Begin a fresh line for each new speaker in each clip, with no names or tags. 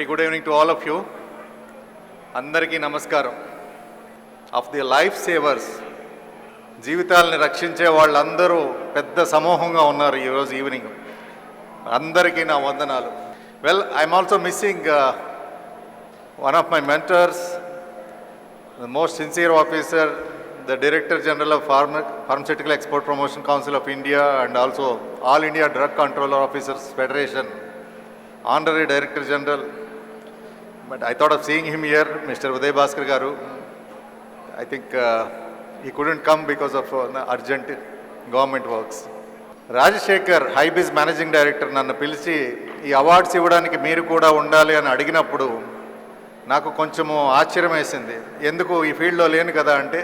good evening to all of you. Andariki namaskaram. Of the lifesavers, జీవితాలను రక్షించే వాళ్ళందరూ పెద్ద సమూహంగా ఉన్నారు ఈరోజు ఈవినింగ్. అందరికీ నా వందనాలు. Well, I'm also missing one of my mentors, the most sincere officer, the Director General of Pharmaceutical Export Promotion Council of India and also All India Drug Controller Officers Federation, Honorary Director General. But I thought of seeing him here, Mr. Uday Bhaskar Garu. I think he couldn't come because of urgent government works. Rajasekhar HyBiz managing director నన్ను పిలిచి ఈ awards ఇవ్వడానికి మీరు కూడా ఉండాలి అని అడిగినప్పుడు నాకు కొంచెము ఆశ్చర్యం వేసింది. ఎందుకు ఈ ఫీల్డ్లో లేను కదా అంటే,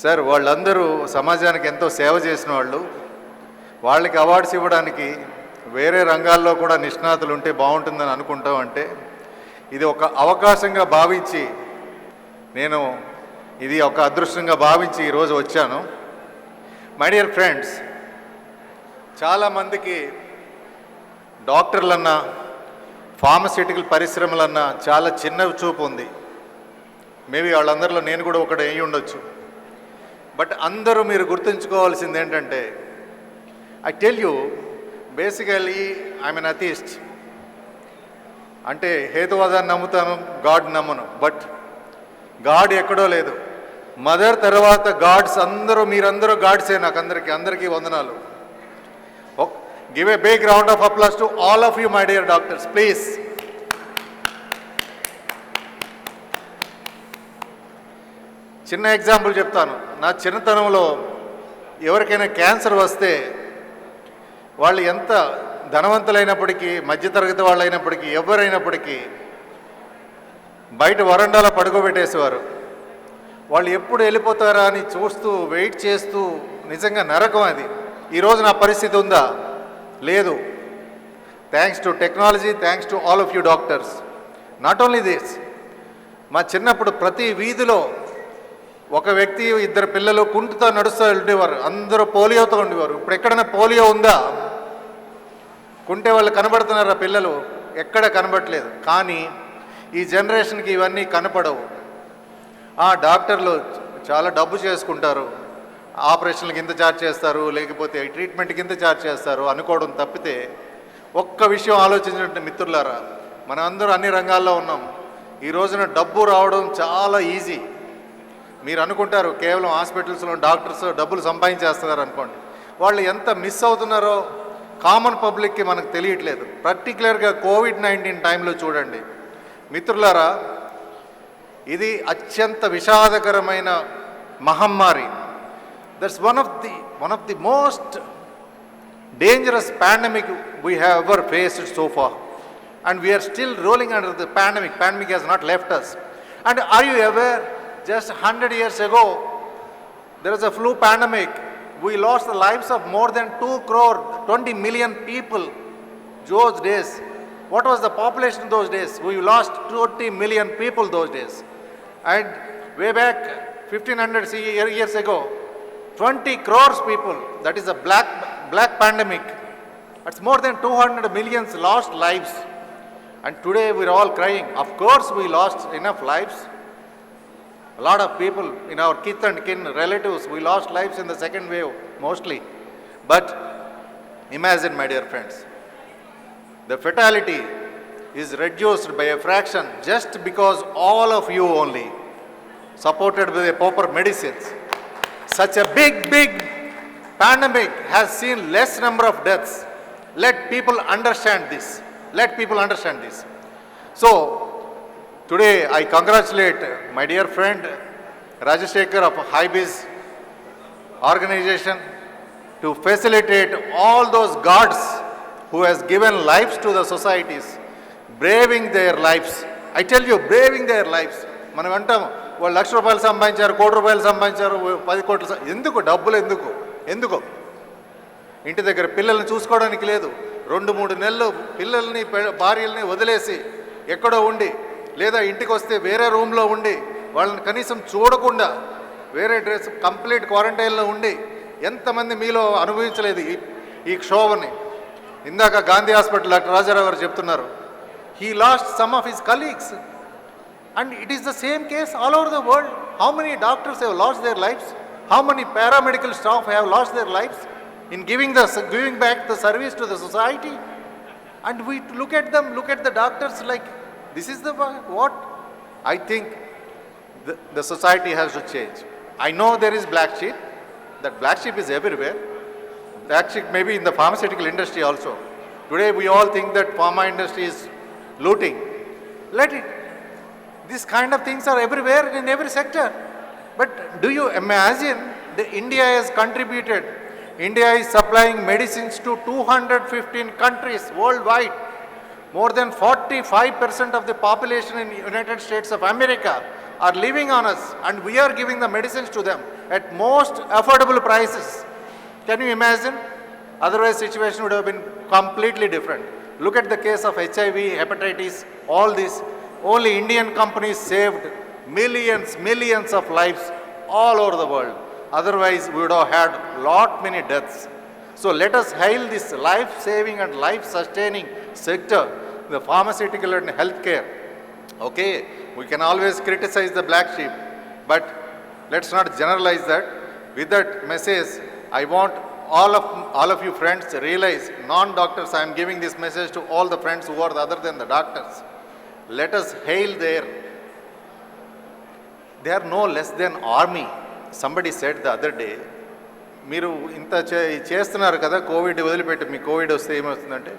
సార్ వాళ్ళందరూ సమాజానికి ఎంతో సేవ చేసిన వాళ్ళు, వాళ్ళకి అవార్డ్స్ ఇవ్వడానికి వేరే రంగాల్లో కూడా నిష్ణాతులు ఉంటే బాగుంటుందని అనుకుంటాం. అంటే ఇది ఒక అవకాశంగా భావించి, నేను ఇది ఒక అదృష్టంగా భావించి ఈరోజు వచ్చాను. మై డియర్ ఫ్రెండ్స్, చాలామందికి డాక్టర్లన్నా ఫార్మస్యూటికల్ పరిశ్రమలన్నా చాలా చిన్న చూపు ఉంది. మేబీ వాళ్ళందరిలో నేను కూడా ఒకటి అయ్యి ఉండొచ్చు. బట్ అందరూ మీరు గుర్తుంచుకోవాల్సింది ఏంటంటే, I tell you, basically I'm ఎన్ అథీస్ట్. అంటే హేతువాదాన్ని నమ్ముతాను, గాడ్ నమ్మను. బట్ గాడ్ ఎక్కడో లేదు. మదర్ తర్వాత గాడ్స్ అందరూ, మీరందరూ గాడ్సే. నాకు అందరికీ వందనాలు. Give a big round of applause to all of you, my dear doctors, please. చిన్న ఎగ్జాంపుల్ చెప్తాను. నా చిన్నతనంలో ఎవరికైనా క్యాన్సర్ వస్తే వాళ్ళు ఎంత ధనవంతులైనప్పటికీ, మధ్యతరగతి వాళ్ళు అయినప్పటికీ, ఎవరైనప్పటికీ బయట వరండాలో పడుకోబెట్టేసేవారు. వాళ్ళు ఎప్పుడు వెళ్ళిపోతారా అని చూస్తూ వెయిట్ చేస్తూ, నిజంగా నరకం అది. ఈరోజు నా పరిస్థితి ఉందా? లేదు. Thanks to technology, thanks to all of you doctors. Not only this, మా చిన్నప్పుడు ప్రతి వీధిలో ఒక వ్యక్తి, ఇద్దరు పిల్లలు కుంటుతో నడుస్తూ ఉండేవారు. అందరూ పోలియోతో ఉండేవారు. ఇప్పుడు ఎక్కడైనా పోలియో ఉందా? కుంటే వాళ్ళు కనబడుతున్నారా పిల్లలు? ఎక్కడ కనబడట్లేదు. కానీ ఈ జనరేషన్కి ఇవన్నీ కనపడవు. డాక్టర్లు చాలా డబ్బు చేసుకుంటారు, ఆపరేషన్లకి ఇంత ఛార్జ్ చేస్తారు, లేకపోతే ట్రీట్మెంట్కి ఇంత ఛార్జ్ చేస్తారు అనుకోవడం తప్పితే, ఒక్క విషయం ఆలోచించినట్టు మిత్రులారా, మనం అందరూ అన్ని రంగాల్లో ఉన్నాం. ఈ రోజున డబ్బు రావడం చాలా ఈజీ. మీరు అనుకుంటారు కేవలం హాస్పిటల్స్లో డాక్టర్స్ డబ్బులు సంపాదించేస్తున్నారు అనుకోండి. వాళ్ళు ఎంత మిస్ అవుతున్నారో కామన్ పబ్లిక్కి మనకు తెలియట్లేదు. పర్టికులర్గా కోవిడ్-19 టైంలో చూడండి మిత్రులారా, ఇది అత్యంత విషాదకరమైన మహమ్మారి. That's one of the most dangerous pandemic we have ever faced so far, and we're still rolling under the pandemic has not left us. And are you aware, just 100 years ago, there was a flu pandemic. We lost the lives of more than 2 crore, 20 million people those days. What was the population those days? We lost 20 million people those days. And way back 1500 years ago, 20 crores people. That is a black pandemic. That's more than 200 millions lost lives. And today we're all crying. Of course we lost enough lives. A lot of people in our kith and kin, relatives, we lost lives in the second wave mostly. But imagine, my dear friends, the fatality is reduced by a fraction just because all of you only supported with the proper medicines. Such a big pandemic has seen less number of deaths. Let people understand this. So, today I congratulate my dear friend Rajashekhar of Hybiz organization to facilitate all those gods who has given lives to the societies, braving their lives. I tell you, braving their lives. మనం అంటాం వాళ్ళు ₹1,00,000 సంపాదించారు, ₹1,00,00,000 సంపాదించారు, 10 కోట్లు. ఎందుకు డబ్బులు? ఎందుకు ఇంటి దగ్గర పిల్లల్ని చూసుకోవడానికి లేదు. 2-3 నెలలు పిల్లల్ని భార్యల్ని వదిలేసి ఎక్కడో ఉండి, లేదా ఇంటికి వస్తే వేరే రూమ్లో ఉండి, వాళ్ళని కనీసం చూడకుండా వేరే డ్రెస్ కంప్లీట్ క్వారంటైన్లో ఉండి, ఎంతమంది మీలో అనుభవించలేదు ఈ క్షోభని? ఇందాక గాంధీ హాస్పిటల్ డాక్టర్ రాజారావు గారు చెప్తున్నారు, he lost some of his colleagues. And it is the same case all over the world. How many doctors have lost their lives? How many paramedical staff have lost their lives in giving back the service to the society? And we look at them, look at the doctors like, this is the what? I think the society has to change. I know there is black sheep. That black sheep is everywhere. Black sheep maybe in the pharmaceutical industry also. Today we all think that pharma industry is looting. Let it. These kind of things are everywhere in every sector. But do you imagine that India has contributed? India is supplying medicines to 215 countries worldwide. More than 45% of the population in the United States of America are living on us, and we are giving the medicines to them at most affordable prices. Can you imagine? Otherwise, situation would have been completely different. Look at the case of HIV, hepatitis, all this. Only Indian companies saved millions of lives all over the world. Otherwise, we would have had many deaths. So let us hail this life-saving and life-sustaining sector, the pharmaceutical and healthcare. Okay, we can always criticize the black sheep, but let's not generalize that. With that message, I want all of you friends to realize, non-doctors, I am giving this message to all the friends who are other than the doctors. Let us hail they are no less than army. Somebody said the other day, మీరు ఇంత చేస్తున్నారు కదా, Covid వదిలిపెట్టి మీ Covid వస్తే ఏమవుతుందంటే,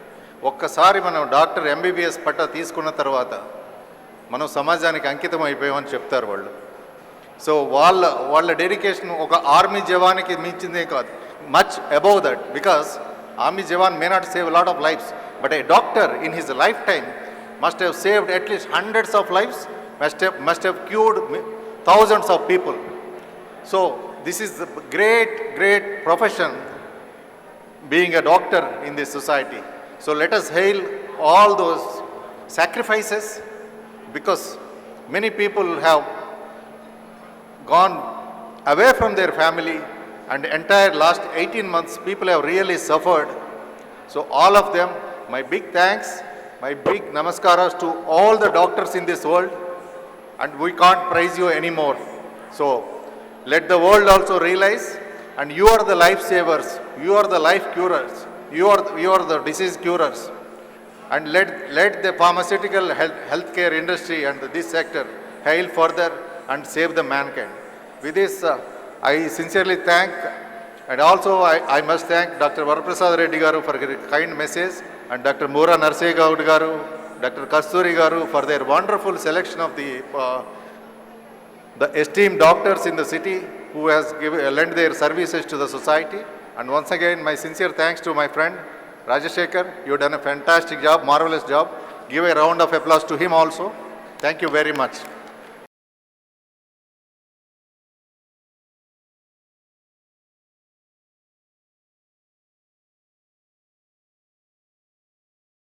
ఒక్కసారి మనం doctor MBBS పట్టా తీసుకున్న తర్వాత మనం సమాజానికి అంకితం అయిపోయామని చెప్తారు వాళ్ళు. సో వాళ్ళ డెడికేషన్ ఒక ఆర్మీ జవాన్కి మించిందే కాదు, much above that, because army jawan may not save lot of lifes, but a doctor in his life time must have saved at least hundreds of lives, must have cured thousands of people. So this is a great profession, being a doctor in this society. So let us hail all those sacrifices, because many people have gone away from their family, and entire last 18 months people have really suffered. So all of them, my big thanks, my big namaskaras to all the doctors in this world, and we can't praise you anymore. So let the world also realize, and you are the life savers, you are the life curers, you are the disease curers, and let the pharmaceutical healthcare industry and this sector hail further and save the mankind. With this, I sincerely thank, and also I must thank Dr. Varaprasad Reddy garu for a kind message, and Dr. Mura Narsegaud garu, Dr. Kasturi garu for their wonderful selection of the esteemed doctors in the city who has lent their services to the society. And once again, my sincere thanks to my friend Rajashekar. You have done a fantastic job, marvelous job. Give a round of applause to him also. Thank you very much.